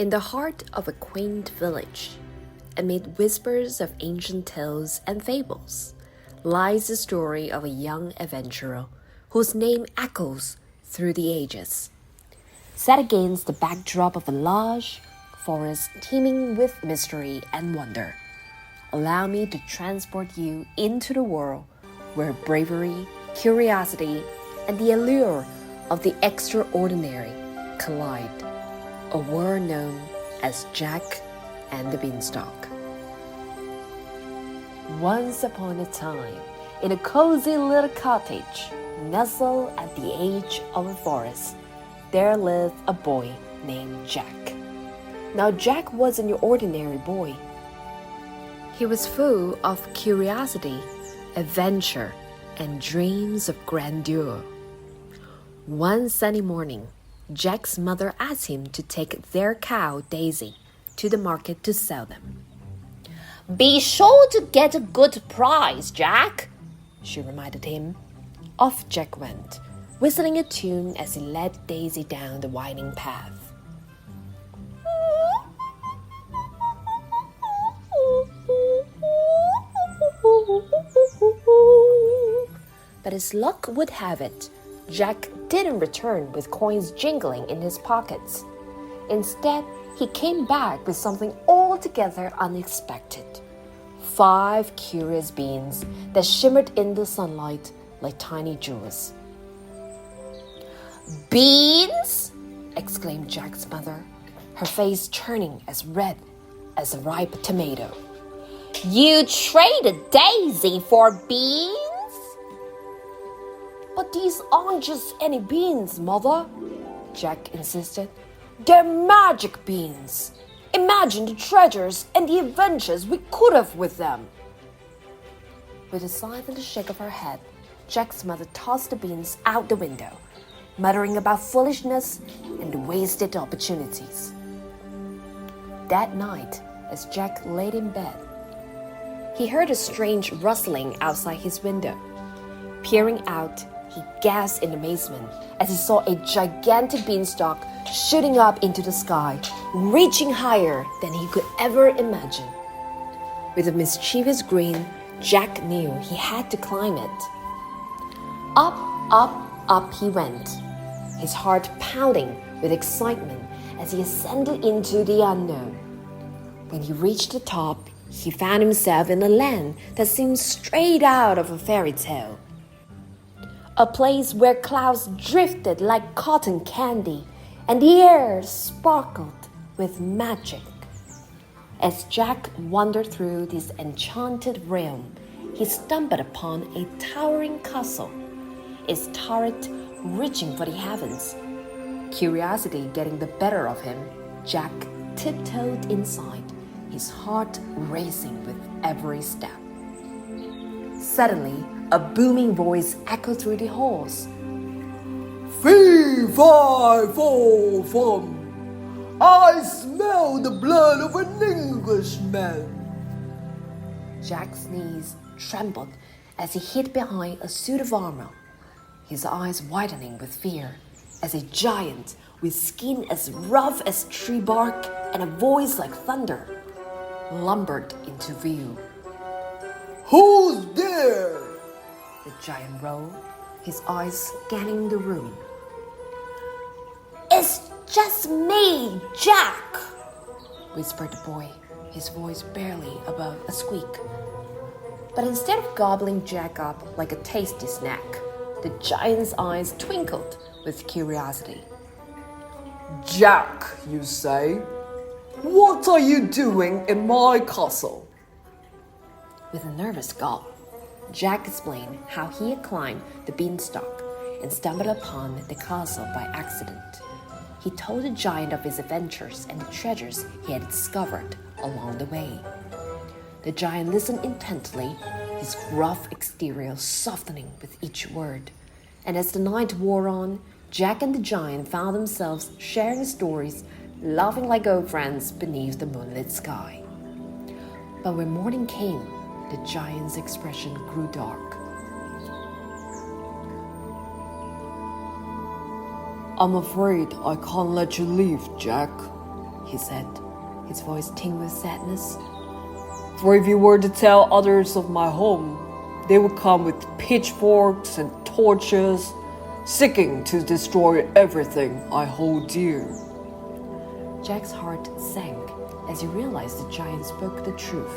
In the heart of a quaint village, amid whispers of ancient tales and fables, lies the story of a young adventurer whose name echoes through the ages. Set against the backdrop of a large forest teeming with mystery and wonder, allow me to transport you into the world where bravery, curiosity, and the allure of the extraordinary collide. A world known as Jack and the Beanstalk. Once upon a time, in a cozy little cottage nestled at the edge of a forest, there lived a boy named Jack. Now Jack wasn't your ordinary boy. He was full of curiosity, adventure, and dreams of grandeur. One sunny morning, Jack's mother asked him to take their cow, Daisy, to the market to sell them. "Be sure to get a good price, Jack," she reminded him. Off Jack went, whistling a tune as he led Daisy down the winding path. But as luck would have it, Jack didn't return with coins jingling in his pockets. Instead, he came back with something altogether unexpected. 5 curious beans that shimmered in the sunlight like tiny jewels. "Beans?" exclaimed Jack's mother, her face turning as red as a ripe tomato. "You traded Daisy for beans?" "But these aren't just any beans, Mother," Jack insisted. "They're magic beans. Imagine the treasures and the adventures we could have with them." With a silent shake of her head, Jack's mother tossed the beans out the window, muttering about foolishness and wasted opportunities. That night, as Jack laid in bed, he heard a strange rustling outside his window. Peering out, he gasped in amazement as he saw a gigantic beanstalk shooting up into the sky, reaching higher than he could ever imagine. With a mischievous grin, Jack knew he had to climb it. Up, up, up he went, his heart pounding with excitement as he ascended into the unknown. When he reached the top, he found himself in a land that seemed straight out of a fairy tale. A place where clouds drifted like cotton candy and the air sparkled with magic. As Jack wandered through this enchanted realm, he stumbled upon a towering castle, its turret reaching for the heavens. Curiosity getting the better of him, Jack tiptoed inside, his heart racing with every step. Suddenly, a booming voice echoed through the halls. "Fee, fi, fo, fum. I smell the blood of an Englishman." Jack's knees trembled as he hid behind a suit of armor, his eyes widening with fear as a giant with skin as rough as tree bark and a voice like thunder lumbered into view. "Who's there?" The giant roared, his eyes scanning the room. "It's just me, Jack," whispered the boy, his voice barely above a squeak. But instead of gobbling Jack up like a tasty snack, the giant's eyes twinkled with curiosity. "Jack, you say? What are you doing in my castle?" With a nervous gulp, Jack explained how he had climbed the beanstalk and stumbled upon the castle by accident. He told the giant of his adventures and the treasures he had discovered along the way. The giant listened intently, his gruff exterior softening with each word. And as the night wore on, Jack and the giant found themselves sharing stories, laughing like old friends beneath the moonlit sky. But when morning came, the giant's expression grew dark. "I'm afraid I can't let you leave, Jack," he said, his voice tinged with sadness. For if you were to tell others of my home, they would come with pitchforks and torches, seeking to destroy everything I hold dear. Jack's heart sank as he realized the giant spoke the truth.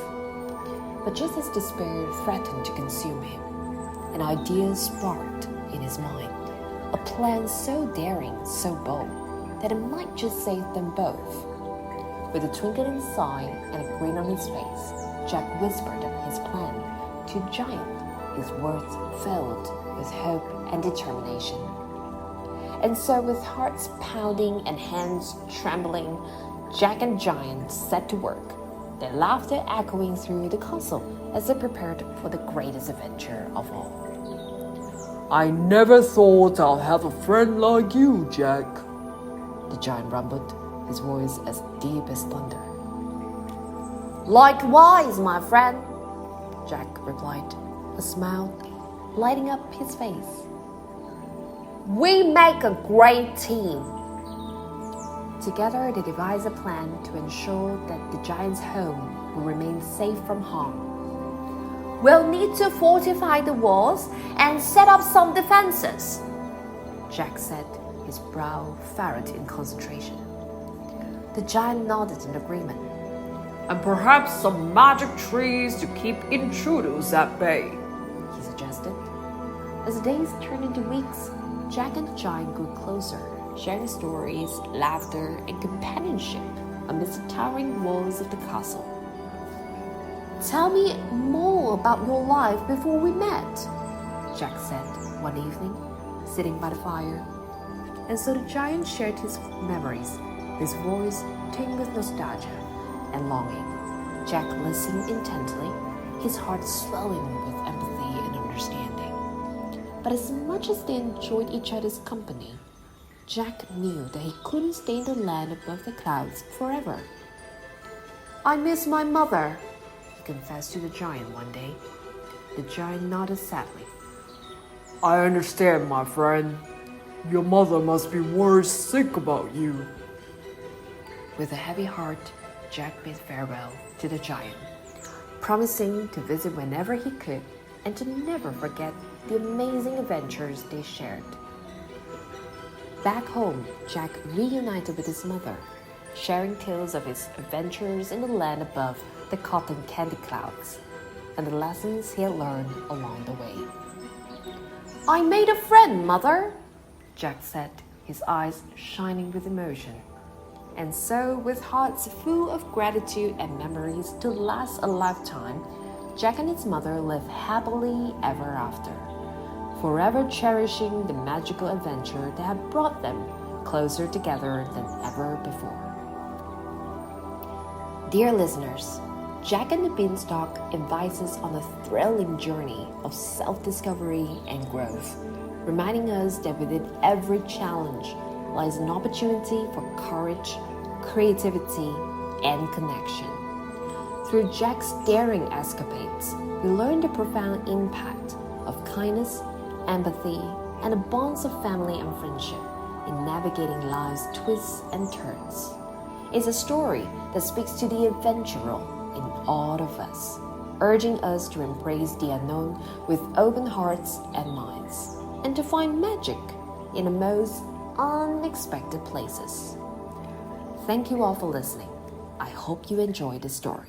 But just as despair threatened to consume him, an idea sparked in his mind, a plan so daring, so bold, that it might just save them both. With a twinkle in his eye and a grin on his face, Jack whispered his plan to the giant, his words filled with hope and determination. And so, with hearts pounding and hands trembling, Jack and Giant set to work, their laughter echoing through the castle as they prepared for the greatest adventure of all. I never thought I'd have a friend like you, Jack, the giant rumbled, his voice as deep as thunder. Likewise, my friend, Jack replied, a smile lighting up his face. We make a great team. Together, they devised a plan to ensure that the giant's home will remain safe from harm. We'll need to fortify the walls and set up some defenses, Jack said, his brow furrowed in concentration. The giant nodded in agreement. And perhaps some magic trees to keep intruders at bay, he suggested. As the days turned into weeks, Jack and the giant grew closer, sharing stories, laughter, and companionship amidst the towering walls of the castle. Tell me more about your life before we met, Jack said one evening, sitting by the fire. And so the giant shared his memories, his voice tinged with nostalgia and longing. Jack listened intently, his heart swelling with empathy and understanding. But as much as they enjoyed each other's company, Jack knew that he couldn't stay in the land above the clouds forever. I miss my mother, he confessed to the giant one day. The giant nodded sadly. I understand, my friend. Your mother must be worried sick about you. With a heavy heart, Jack bid farewell to the giant, promising to visit whenever he could and to never forget the amazing adventures they shared. Back home, Jack reunited with his mother, sharing tales of his adventures in the land above the cotton candy clouds and the lessons he had learned along the way. I made a friend, Mother, Jack said, his eyes shining with emotion. And so, with hearts full of gratitude and memories to last a lifetime, Jack and his mother lived happily ever after, forever cherishing the magical adventure that had brought them closer together than ever before. Dear listeners, Jack and the Beanstalk invites us on a thrilling journey of self-discovery and growth, reminding us that within every challenge lies an opportunity for courage, creativity, and connection. Through Jack's daring escapades, we learn the profound impact of kindness, empathy, and the bonds of family and friendship in navigating life's twists and turns. It's a story that speaks to the adventurer in all of us, urging us to embrace the unknown with open hearts and minds, and to find magic in the most unexpected places. Thank you all for listening. I hope you enjoyed the story.